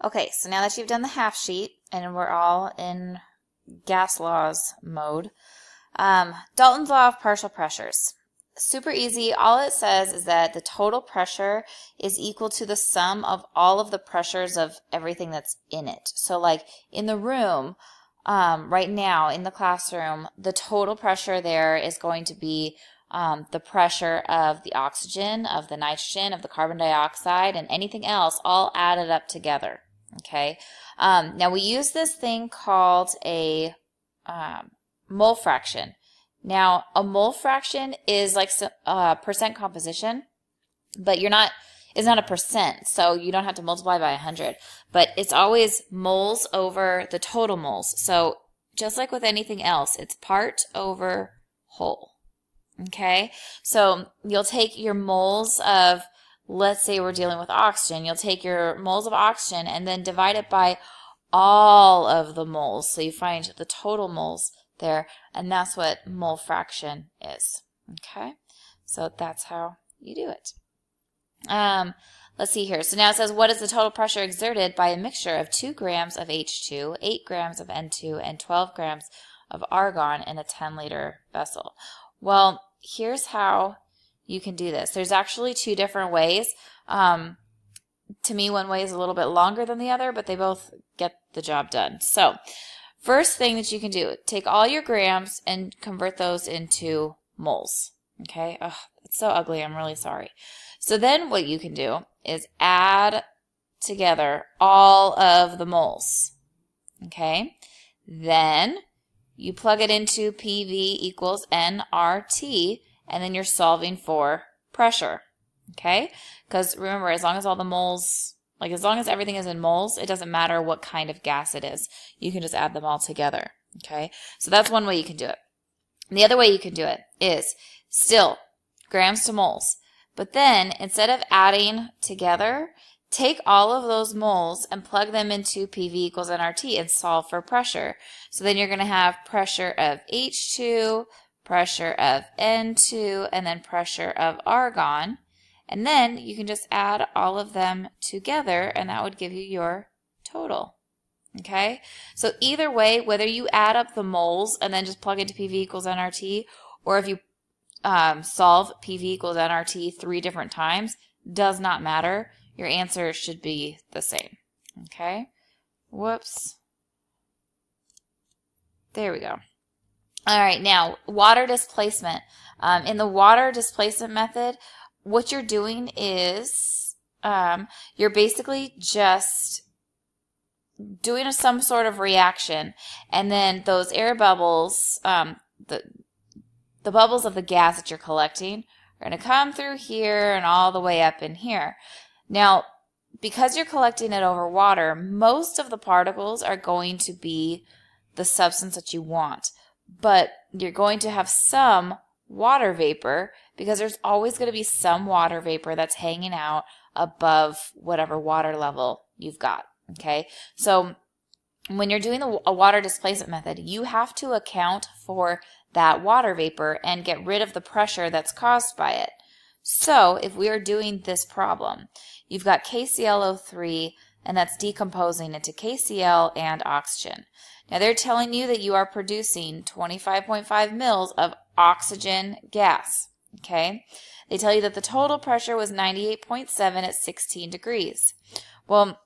Okay, so now that you've done the half sheet and we're all in gas laws mode, Dalton's law of partial pressures. Super easy. All it says is that the total pressure is equal to the sum of all of the pressures of everything that's in it. So like in the room, right now in the classroom, the total pressure there is going to be the pressure of the oxygen, of the nitrogen, of the carbon dioxide, and anything else all added up together. Okay. Now we use this thing called a mole fraction. Now, a mole fraction is like percent composition, but it's not a percent, so you don't have to multiply by 100. But it's always moles over the total moles. So just like with anything else, it's part over whole. Okay? So you'll take your moles of, let's say we're dealing with oxygen, you'll take your moles of oxygen and then divide it by all of the moles. So you find the total moles there, and that's what mole fraction is. Okay, so that's how you do it. Let's see here. So now it says, what is the total pressure exerted by a mixture of 2 grams of H2, 8 grams of N2, and 12 grams of argon in a 10-liter vessel? Well, here's how you can do this. There's actually 2 different ways. To me, one way is a little bit longer than the other, but they both get the job done. So first thing that you can do, take all your grams and convert those into moles. Okay? Ugh, it's so ugly. I'm really sorry. So then what you can do is add together all of the moles. Okay? Then you plug it into PV equals nRT, and then you're solving for pressure. Okay? Because remember, as long as all the moles, like as long as everything is in moles, it doesn't matter what kind of gas it is. You can just add them all together. Okay? So that's one way you can do it. And the other way you can do it is still grams to moles. But then instead of adding together, take all of those moles and plug them into PV equals nRT and solve for pressure. So then you're going to have pressure of H2, pressure of N2, and then pressure of argon. And then you can just add all of them together, and that would give you your total. Okay? So either way, whether you add up the moles and then just plug into PV equals nRT, or if you solve PV equals nRT 3 different times, does not matter. Your answer should be the same. Okay? Whoops. There we go. All right, now water displacement. In the water displacement method, what you're doing is you're basically just doing some sort of reaction, and then those air bubbles, the bubbles of the gas that you're collecting are going to come through here and all the way up in here. Now, because you're collecting it over water, most of the particles are going to be the substance that you want, but you're going to have some water vapor because there's always going to be some water vapor that's hanging out above whatever water level you've got. Okay, so when you're doing a water displacement method, you have to account for that water vapor and get rid of the pressure that's caused by it. So if we are doing this problem, you've got KClO3, and that's decomposing into KCl and oxygen. Now they're telling you that you are producing 25.5 mils of oxygen gas. Okay? They tell you that the total pressure was 98.7 at 16 degrees. Well,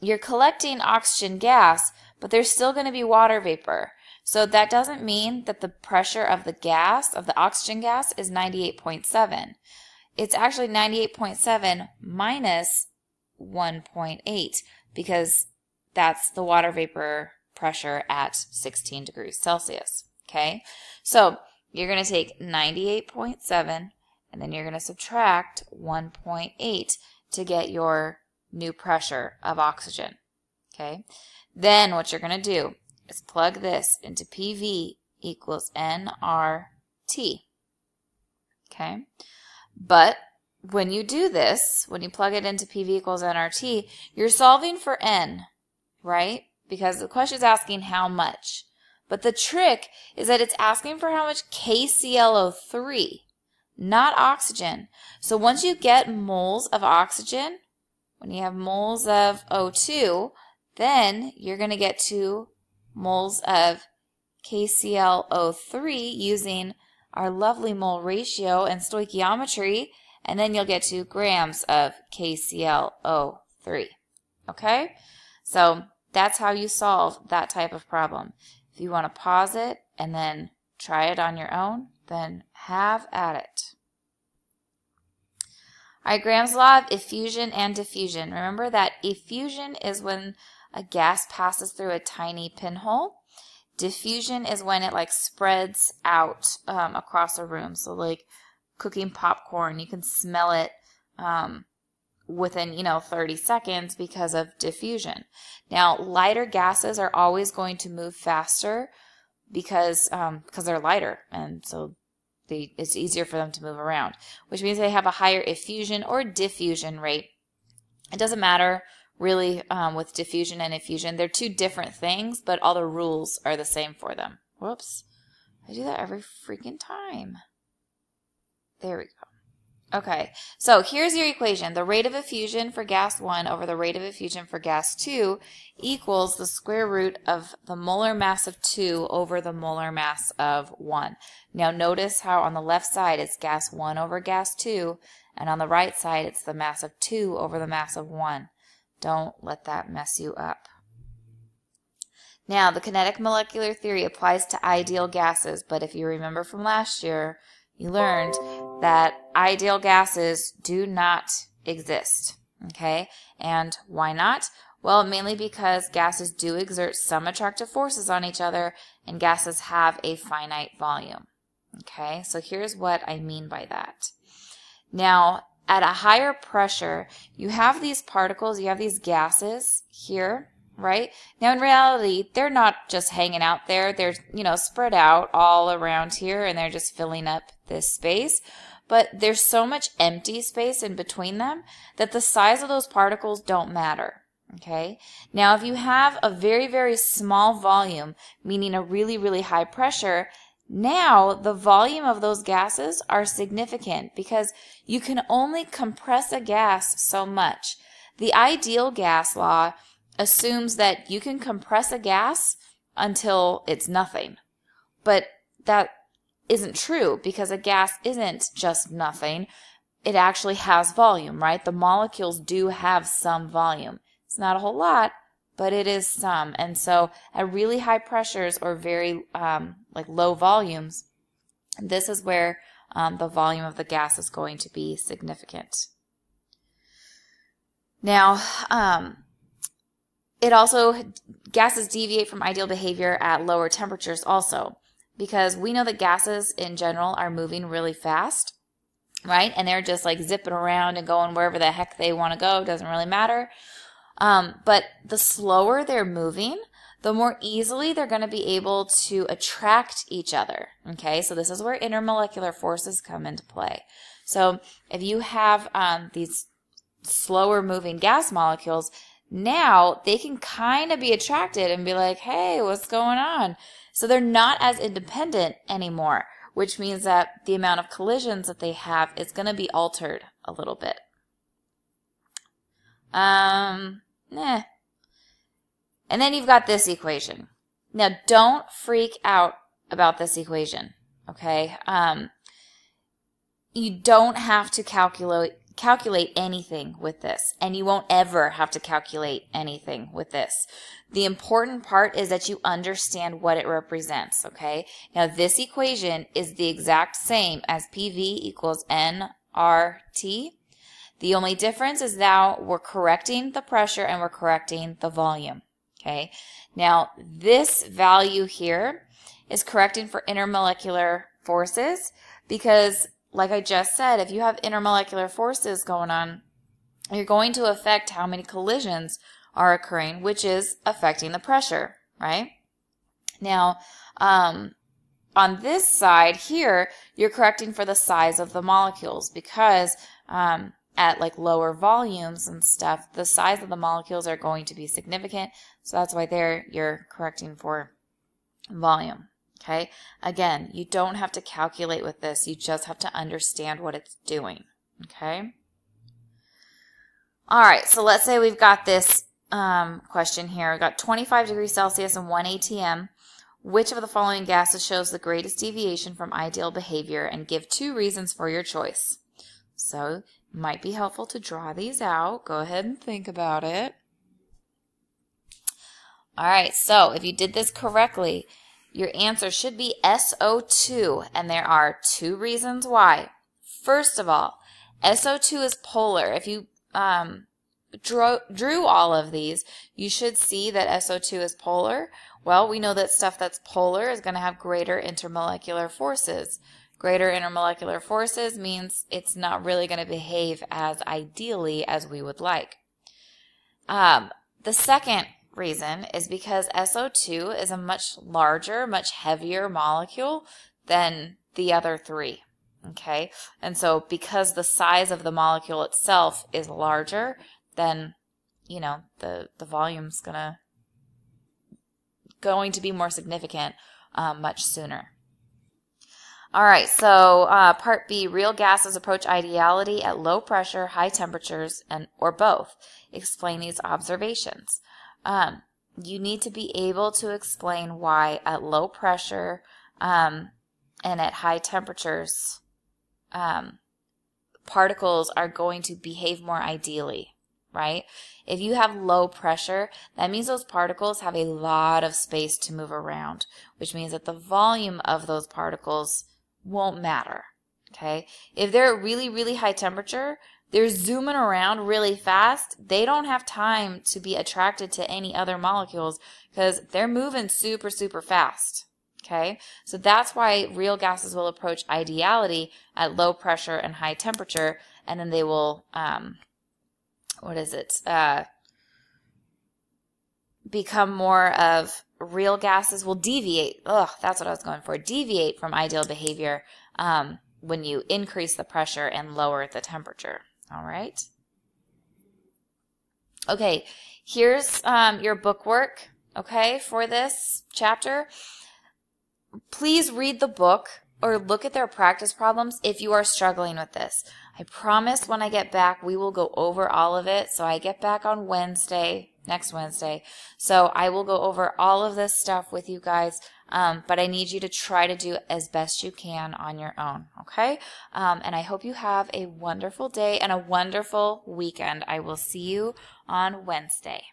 you're collecting oxygen gas, but there's still going to be water vapor. So that doesn't mean that the pressure of the gas, of the oxygen gas, is 98.7. It's actually 98.7 minus 1.8 because that's the water vapor pressure at 16 degrees Celsius. Okay? So you're going to take 98.7 and then you're going to subtract 1.8 to get your new pressure of oxygen. Okay? Then what you're going to do is plug this into PV equals nRT. Okay? But when you do this, when you plug it into PV equals nRT, you're solving for N, right? Because the question is asking how much. But the trick is that it's asking for how much KClO3, not oxygen. So once you get moles of oxygen, when you have moles of O2, then you're going to get 2 moles of KClO3 using our lovely mole ratio and stoichiometry, and then you'll get 2 grams of KClO3. Okay? So that's how you solve that type of problem. If you want to pause it and then try it on your own, then have at it. All right, Graham's law of effusion and diffusion. Remember that effusion is when a gas passes through a tiny pinhole. Diffusion is when it like spreads out across a room. So like cooking popcorn, you can smell it within 30 seconds because of diffusion. Now, lighter gases are always going to move faster because they're lighter, and so it's easier for them to move around, which means they have a higher effusion or diffusion rate. It doesn't matter really with diffusion and effusion. They're 2 different things, but all the rules are the same for them. Whoops. I do that every freaking time. There we go. Okay, so here's your equation. The rate of effusion for gas 1 over the rate of effusion for gas 2 equals the square root of the molar mass of 2 over the molar mass of 1. Now notice how on the left side it's gas 1 over gas 2, and on the right side it's the mass of 2 over the mass of 1. Don't let that mess you up. Now, the kinetic molecular theory applies to ideal gases, but if you remember from last year, you learned that ideal gases do not exist, okay? And why not? Well, mainly because gases do exert some attractive forces on each other, and gases have a finite volume, okay? So here's what I mean by that. Now, at a higher pressure, you have these particles, you have these gases here, right? Now, in reality, they're not just hanging out there. They're, spread out all around here, and they're just filling up this space. But there's so much empty space in between them that the size of those particles don't matter, okay? Now, if you have a very, very small volume, meaning a really, really high pressure, now the volume of those gases are significant because you can only compress a gas so much. The ideal gas law assumes that you can compress a gas until it's nothing. But that isn't true because a gas isn't just nothing. It actually has volume, right? The molecules do have some volume. It's not a whole lot, but it is some. And so at really high pressures or very low volumes, this is where the volume of the gas is going to be significant. Now, gases deviate from ideal behavior at lower temperatures also, because we know that gases in general are moving really fast, right? And they're just like zipping around and going wherever the heck they want to go. Doesn't really matter. But the slower they're moving, the more easily they're going to be able to attract each other. Okay, so this is where intermolecular forces come into play. So if you have these slower moving gas molecules, now they can kind of be attracted and be like, hey, what's going on? So they're not as independent anymore, which means that the amount of collisions that they have is going to be altered a little bit. And then you've got this equation. Now, don't freak out about this equation, okay? You don't have to calculate anything with this, and you won't ever have to calculate anything with this. The important part is that you understand what it represents, okay? Now, this equation is the exact same as PV equals nRT. The only difference is now we're correcting the pressure and we're correcting the volume, okay? Now, this value here is correcting for intermolecular forces because, like I just said, if you have intermolecular forces going on, you're going to affect how many collisions are occurring, which is affecting the pressure, right? Now, on this side here, you're correcting for the size of the molecules because at like lower volumes and stuff, the size of the molecules are going to be significant. So that's why there you're correcting for volume. Okay. Again, you don't have to calculate with this. You just have to understand what it's doing. Okay. All right, so let's say we've got this question here. We've got 25 degrees Celsius and 1 atm. Which of the following gases shows the greatest deviation from ideal behavior, and give 2 reasons for your choice? So it might be helpful to draw these out. Go ahead and think about it. All right, so if you did this correctly, your answer should be SO2, and there are 2 reasons why. First of all, SO2 is polar. If you drew all of these, you should see that SO2 is polar. Well, we know that stuff that's polar is going to have greater intermolecular forces. Greater intermolecular forces means it's not really going to behave as ideally as we would like. The second reason is because SO2 is a much larger, much heavier molecule than the other 3. Okay, and so because the size of the molecule itself is larger, then the volume's going to be more significant much sooner. All right, so part B, real gases approach ideality at low pressure, high temperatures, or both. Explain these observations. You need to be able to explain why at low pressure and at high temperatures particles are going to behave more ideally, right? If you have low pressure, that means those particles have a lot of space to move around, which means that the volume of those particles won't matter, okay? If they're at really, really high temperature, they're zooming around really fast. They don't have time to be attracted to any other molecules because they're moving super, super fast. Okay, so that's why real gases will approach ideality at low pressure and high temperature, and then they will, become more of real gases will deviate. That's what I was going for. Deviate from ideal behavior when you increase the pressure and lower the temperature. All right. Okay, here's your bookwork, okay, for this chapter. Please read the book or look at their practice problems if you are struggling with this. I promise when I get back, we will go over all of it. So I get back on next Wednesday. So I will go over all of this stuff with you guys. But I need you to try to do as best you can on your own. Okay. And I hope you have a wonderful day and a wonderful weekend. I will see you on Wednesday.